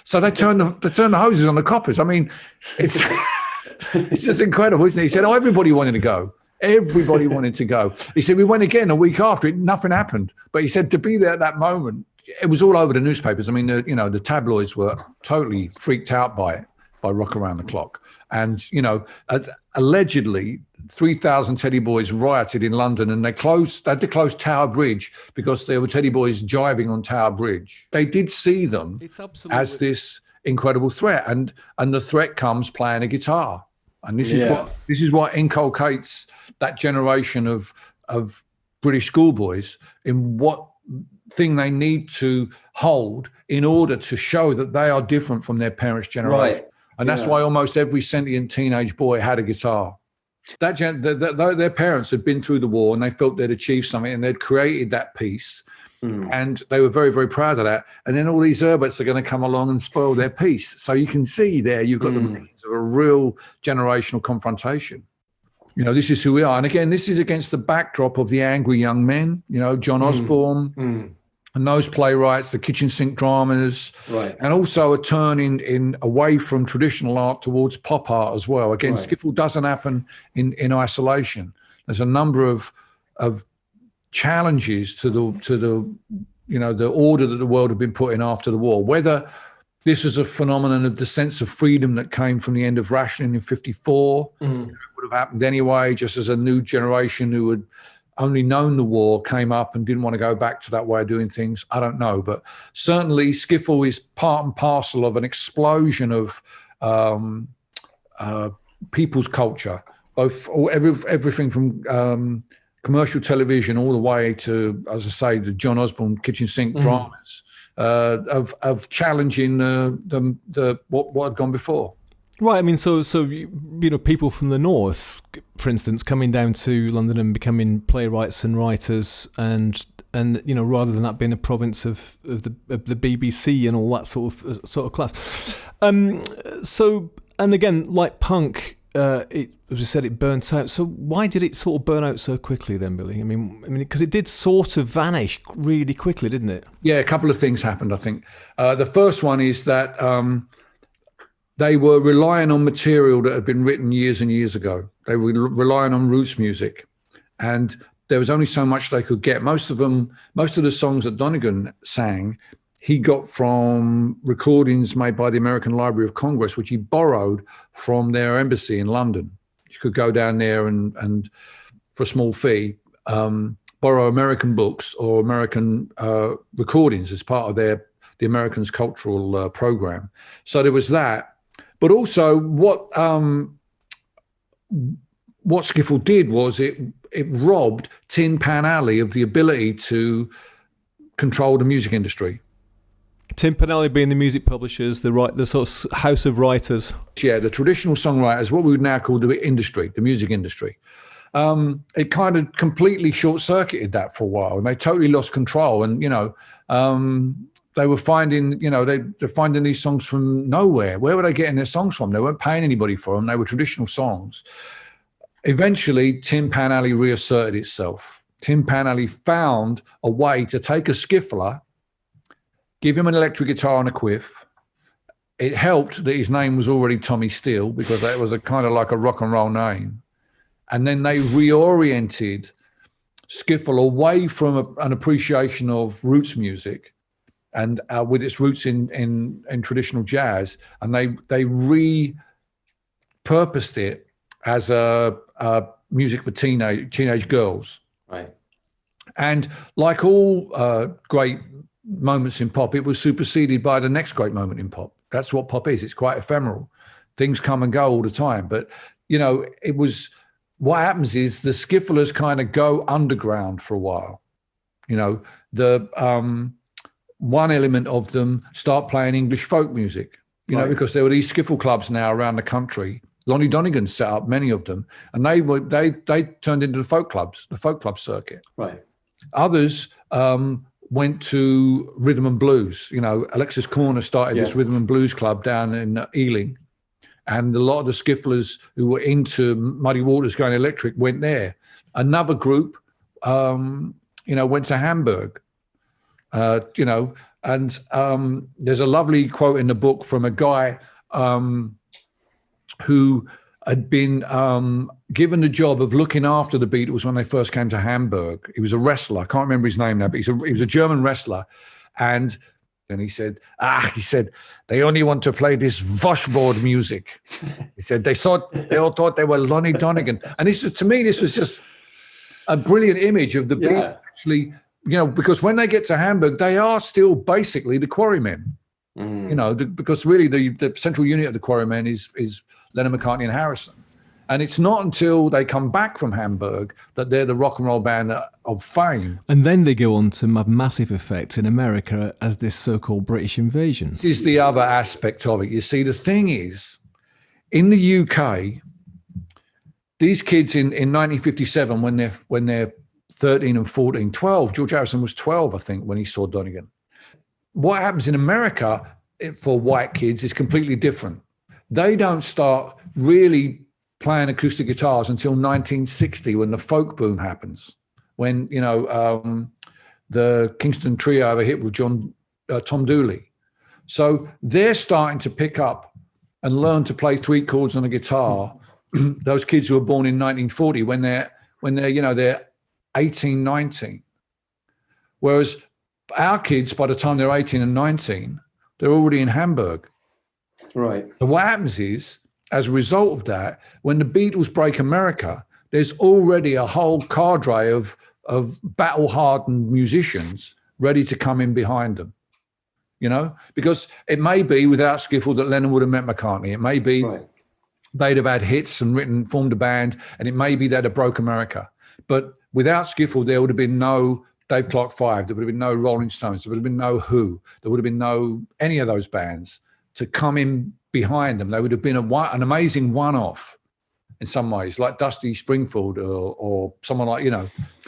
so they turned the hoses on the coppers. I mean, it's it's just incredible, isn't it? He said, "Oh, everybody wanted to go." Everybody wanted to go. He said, "We went again a week after it. Nothing happened." But he said to be there at that moment. It was all over the newspapers. I mean, the tabloids were totally freaked out by it, by Rock Around the Clock. And, allegedly 3,000 Teddy Boys rioted in London, and they had to close Tower Bridge because there were Teddy Boys jiving on Tower Bridge. They did see them as this incredible threat. And the threat comes playing a guitar. And this is what inculcates that generation of British schoolboys in what thing they need to hold in order to show that they are different from their parents' generation. Right. And that's why almost every sentient teenage boy had a guitar. Their parents had been through the war and they felt they'd achieved something and they'd created that piece. And they were very, very proud of that. And then all these Herberts are going to come along and spoil their piece. So you can see there you've got the means of a real generational confrontation. This is who we are. And again, this is against the backdrop of the angry young men, John Osborne and those playwrights, the kitchen sink dramas, right. And also a turn in away from traditional art towards pop art as well. Again, right. Skiffle doesn't happen in isolation. There's a number of challenges to the order that the world had been put in after the war, whether this was a phenomenon of the sense of freedom that came from the end of rationing in 1954. It would have happened anyway, just as a new generation who had only known the war came up and didn't want to go back to that way of doing things. I don't know. But certainly Skiffle is part and parcel of an explosion of people's culture, everything from commercial television all the way to, as I say, the John Osborne kitchen sink dramas of challenging what had gone before. Right. I mean, so people from the north, for instance, coming down to London and becoming playwrights and writers, and rather than that being a province of the BBC and all that sort of class. And again, like punk, it, as I said, it burnt out. So why did it sort of burn out so quickly then, Billy? I mean, because it did sort of vanish really quickly, didn't it? Yeah, a couple of things happened, I think. The first one is that they were relying on material that had been written years and years ago. They were relying on roots music, and there was only so much they could get. Most of the songs that Donegan sang, he got from recordings made by the American Library of Congress, which he borrowed from their embassy in London. You could go down there and for a small fee, borrow American books or American recordings as part of the Americans' cultural program. So there was that. But also what Skiffle did was it robbed Tin Pan Alley of the ability to control the music industry. Tin Pan Alley being the music publishers, the sort of house of writers. Yeah, the traditional songwriters, what we would now call the music industry. It kind of completely short-circuited that for a while, and they totally lost control. And they were finding, they're finding these songs from nowhere. Where were they getting their songs from? They weren't paying anybody for them. They were traditional songs. Eventually, Tin Pan Alley reasserted itself. Tin Pan Alley found a way to take a skiffler, give him an electric guitar and a quiff. It helped that his name was already Tommy Steele, because that was a kind of like a rock and roll name. And then they reoriented skiffle away from an appreciation of roots music and with its roots in traditional jazz, and they repurposed it as a music for teenage girls. Right. And like all great moments in pop, it was superseded by the next great moment in pop. That's what pop is. It's quite ephemeral. Things come and go all the time. But, it was, what happens is the skifflers kind of go underground for a while. One element of them start playing English folk music, right, because there were these skiffle clubs now around the country. Lonnie Donegan set up many of them, and they turned into the folk club circuit. Right. Others went to rhythm and blues. Alexis Corner started this rhythm and blues club down in Ealing, and a lot of the skifflers who were into Muddy Waters going electric went there. Another group, went to Hamburg. And there's a lovely quote in the book from a guy who had been given the job of looking after the Beatles when they first came to Hamburg. He was a wrestler. I can't remember his name now, but he was a German wrestler. And then he said, they only want to play this washboard music. He said, they all thought they were Lonnie Donegan. And to me, this was just a brilliant image of the Beatles actually, because when they get to Hamburg, they are still basically the Quarrymen. Because really the central unit of the Quarrymen is Lennon, McCartney and Harrison. And it's not until they come back from Hamburg that they're the rock and roll band of fame. And then they go on to have massive effect in America as this so-called British invasion. This is the other aspect of it. You see, the thing is, in the UK, these kids in 1957, when they're 13 and 14, 12, George Harrison was 12, I think, when he saw Donegan. What happens in America for white kids is completely different. They don't start really playing acoustic guitars until 1960, when the folk boom happens, when the Kingston Trio have a hit with Tom Dooley. So they're starting to pick up and learn to play three chords on a guitar. Those kids who were born in 1940, when they're 18, 19. Whereas our kids, by the time they're 18 and 19, they're already in Hamburg. Right. So what happens is, as a result of that, when the Beatles break America, there's already a whole cadre of battle-hardened musicians ready to come in behind them. Because it may be without Skiffle that Lennon would have met McCartney. It may be they'd have had hits and formed a band, and it may be they'd have broke America. But without Skiffle, there would have been no Dave Clark 5, there would have been no Rolling Stones, there would have been no Who, there would have been no any of those bands to come in behind them. They would have been an amazing one-off in some ways, like Dusty Springfield or someone like,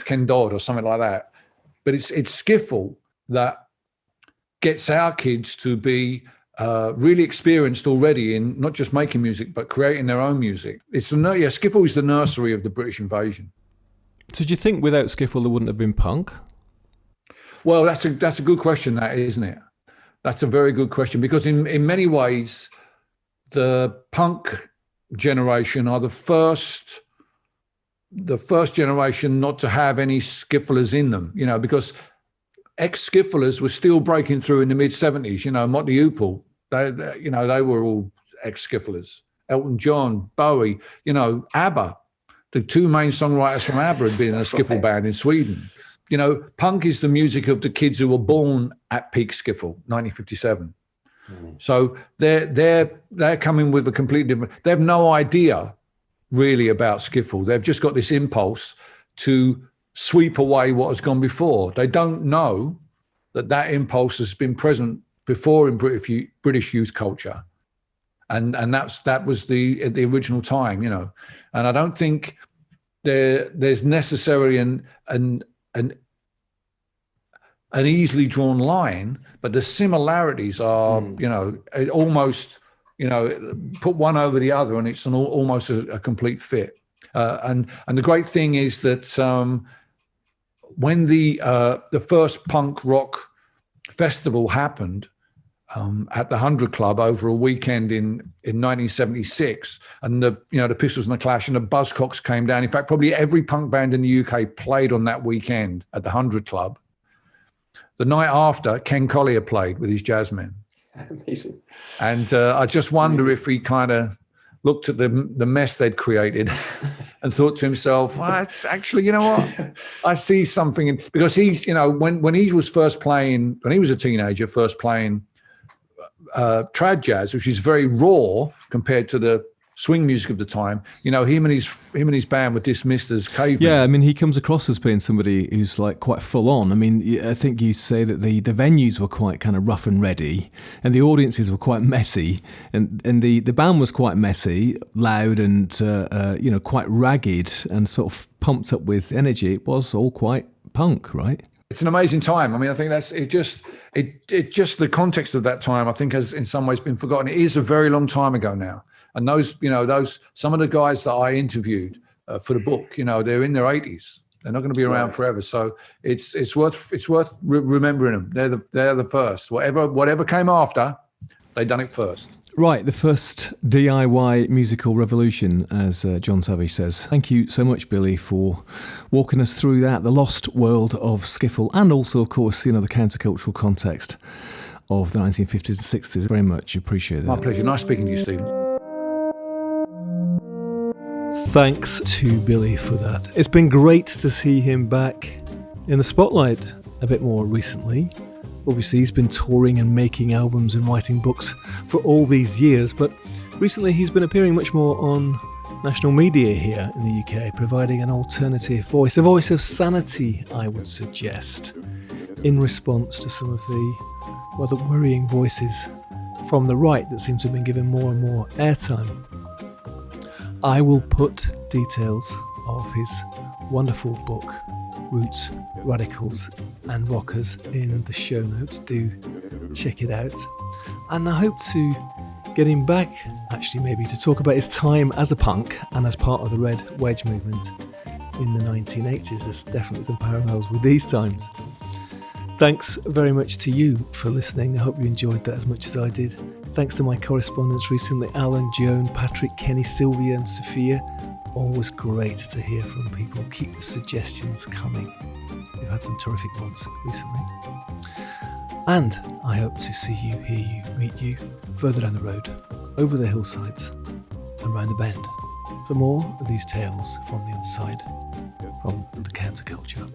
Ken Dodd or something like that. But it's Skiffle that gets our kids to be really experienced already in not just making music, but creating their own music. Skiffle is the nursery of the British invasion. So do you think without Skiffle there wouldn't have been punk? Well, that's a good question, that, isn't it? That's a very good question, because in many ways, the punk generation are the first generation not to have any skifflers in them, because ex-skifflers were still breaking through in the mid-70s. Motley Hoople, they were all ex-skifflers. Elton John, Bowie, ABBA. The two main songwriters from ABBA had been in a skiffle band in Sweden. Punk is the music of the kids who were born at peak skiffle, 1957. So they're coming with a completely different. They have no idea really about skiffle. They've just got this impulse to sweep away what has gone before. They don't know that impulse has been present before in British youth culture, and that was the original time, And I don't think there's necessarily an easily drawn line, but the similarities are, almost, put one over the other, and it's almost a complete fit. And the great thing is that when the first punk rock festival happened at the 100 Club over a weekend in 1976, and the Pistols and the Clash and the Buzzcocks came down. In fact, probably every punk band in the UK played on that weekend at the 100 Club. The night after, Ken Collier played with his Jazzmen. Amazing. And I just wonder if he kind of looked at the mess they'd created and thought to himself, well, it's actually, you know what? I see something because he's, when he was first playing, when he was a teenager, first playing trad jazz, which is very raw compared to the swing music of the time, him and his band were dismissed as cavemen. Yeah, I mean, he comes across as being somebody who's like quite full on. I mean, I think you say that the venues were quite kind of rough and ready, and the audiences were quite messy, and the band was quite messy, loud, and quite ragged, and sort of pumped up with energy. It was all quite punk, right? It's an amazing time. I mean, I think that's it. Just the context of that time, I think, has in some ways been forgotten. It is a very long time ago now. And those some of the guys that I interviewed for the book, they're in their 80s. They're not going to be around forever. So it's worth remembering them. They're the first. Whatever came after, they done it first. Right, the first DIY musical revolution, as John Savage says. Thank you so much, Billy, for walking us through that, the lost world of skiffle, and also, of course, the countercultural context of the 1950s and 60s. Very much appreciate that. My pleasure. Nice speaking to you, Stephen. Thanks to Billy for that. It's been great to see him back in the spotlight a bit more recently. Obviously, he's been touring and making albums and writing books for all these years, but recently he's been appearing much more on national media here in the UK, providing an alternative voice, a voice of sanity, I would suggest, in response to some of the rather worrying voices from the right that seem to have been given more and more airtime. I will put details of his wonderful book, Roots, Radicals and Rockers, in the show notes. Do check it out. And I hope to get him back, actually, maybe to talk about his time as a punk and as part of the Red Wedge movement in the 1980s. There's definitely some parallels with these times. Thanks very much to you for listening. I hope you enjoyed that as much as I did. Thanks to my correspondents recently, Alan, Joan, Patrick, Kenny, Sylvia and Sophia. Always great to hear from people. Keep the suggestions coming. We've had some terrific ones recently. And I hope to see you, hear you, meet you further down the road, over the hillsides and round the bend for more of these tales from the other side, from the counterculture.